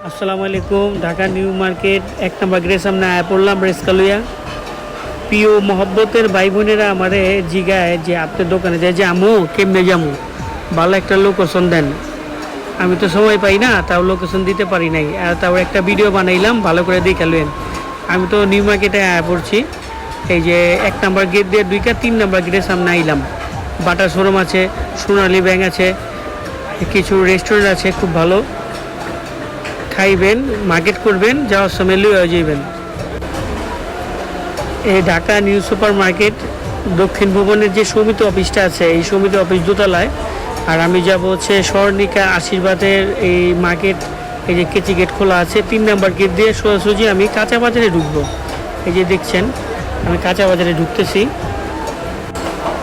আসসালামু আলাইকুম। Dhaka new market 1 নম্বর গেটের সামনে আয়া পড়লাম রেস্কালুয়া। প্রিয় মহব্বতের ভাই বোনেরা আমারে জিগায় যে আপনার দোকানে যে আমু কেমনে যামু, ভালো একটা লোকেশন দেন। আমি তো সময় পাই না, তাও লোকেশন দিতে পারি নাই। আর তাও একটা ভিডিও বানাইলাম, ভালো করে দেখালেন। আমি তো নিউ মার্কেটে আয়া পড়ছি। এই যে 1 নম্বর গেট দিয়ে 3 নম্বর গেটের সামনে আইলাম। বাটার শোরুম আছে, সোনালী ব্যাংক আছে, কিছু রেস্টুরেন্ট আছে খুব ভালো। খাইবেন, মার্কেট করবেন, যাওয়ার সময় লুয়ে যাইবেন। এই ঢাকা নিউ সুপার মার্কেট দক্ষিণ ভবনের যে সমিতি অফিসটা আছে, এই সমিতি অফিস দোতলায়। আর আমি যাব হচ্ছে স্বর্ণিকা আশীর্বাদের এই মার্কেট। এই যে কেচি গেট খোলা আছে, 3 নম্বর গেট দিয়ে সোজাসুজি আমি কাঁচা বাজারে ঢুকবো। এই যে দেখছেন আমি কাঁচা বাজারে ঢুকতেছি।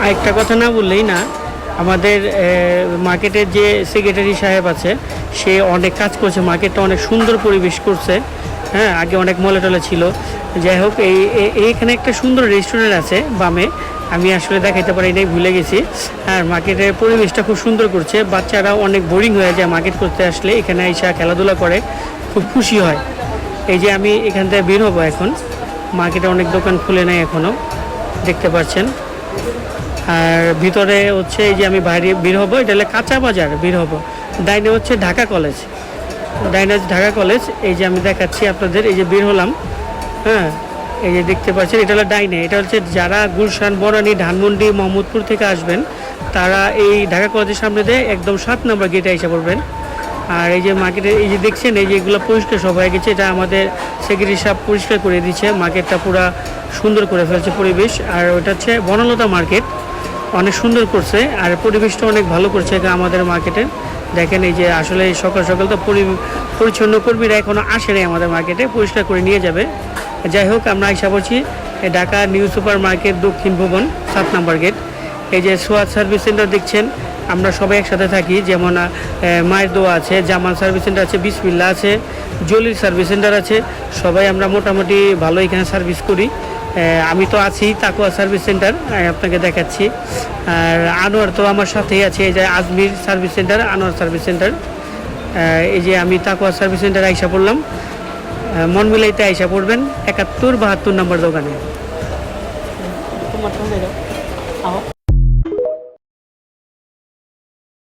আরেকটা কথা না বললেই না, আমাদের মার্কেটের যে সেক্রেটারি সাহেব আছে সে অনেক কাজ করছে, মার্কেটটা অনেক সুন্দর পরিবেশ করছে। হ্যাঁ, আগে অনেক মলে টলে ছিল। যাই হোক, এইখানে একটা সুন্দর রেস্টুরেন্ট আছে বামে, আমি আসলে দেখাইতে পারি নাই, ভুলে গেছি। আর মার্কেটের পরিবেশটা খুব সুন্দর করছে। বাচ্চারা অনেক বোরিং হয়ে যায় মার্কেট করতে আসলে, এখানে এসে খেলাধুলা করে, খুব খুশি হয়। এই যে আমি এখান থেকে বের হবো এখন। মার্কেটে অনেক দোকান খুলে নেয় এখনও, দেখতে পাচ্ছেন। আর ভিতরে হচ্ছে এই যে আমি বাইরে বের হবো, এটা হলে কাঁচা বাজার বের হবো। ডাইনে হচ্ছে ঢাকা কলেজ, ডাইনে ঢাকা কলেজ। এই যে আমি দেখাচ্ছি আপনাদের, এই যে বের হলাম। হ্যাঁ, এই যে দেখতে পাচ্ছেন, এটা হলো ডাইনে। এটা হচ্ছে যারা গুলশান, বনানী, ধানমন্ডি, মোহাম্মদপুর থেকে আসবেন তারা এই ঢাকা কলেজের সামনে দিয়ে একদম 7 নম্বর গেটে এসে পড়বেন। আর এই যে মার্কেটে এই যে দেখছেন, এই যে এগুলো পরিষ্কার সব হয়ে গেছে। এটা আমাদের সেক্রেটারি সাহেব পরিষ্কার করে দিচ্ছে, মার্কেটটা পুরা সুন্দর করে ফেলছে পরিবেশ। আর ওটা হচ্ছে বনলতা মার্কেট, অনেক সুন্দর করছে। আর পরিবেশটা অনেক ভালো করছে আমাদের মার্কেটে। দেখেন এই যে আসলে সকাল সকাল তো পরিচ্ছন্ন কর্মীরা এখনও আসে নাই আমাদের মার্কেটে, পরিষ্কার করে নিয়ে যাবে। যাই হোক, আমরা আশা করছি ঢাকা নিউ সুপার মার্কেট দক্ষিণ ভবন 7 নম্বর গেট। এই যে সোয়াদ সার্ভিস সেন্টার দেখছেন, আমরা সবাই একসাথে থাকি। যেমন মায়ের দোয়া আছে, জামান সার্ভিস সেন্টার আছে, বিসমিল্লা আছে, জলির সার্ভিস সেন্টার আছে। সবাই আমরা মোটামুটি ভালো এখানে সার্ভিস করি। আমি তো আছি তাকুয়া সার্ভিস সেন্টার, আপনাকে দেখাচ্ছি। আর আনোয়ার তো আমার সাথেই আছে, এই যে Ajmer service centre, Anwar service centre. এই যে আমি তাকুয়া সার্ভিস সেন্টারে আইসা পড়লাম। মন মিলাইতে আইসা পড়বেন 71-72 নম্বর দোকানে।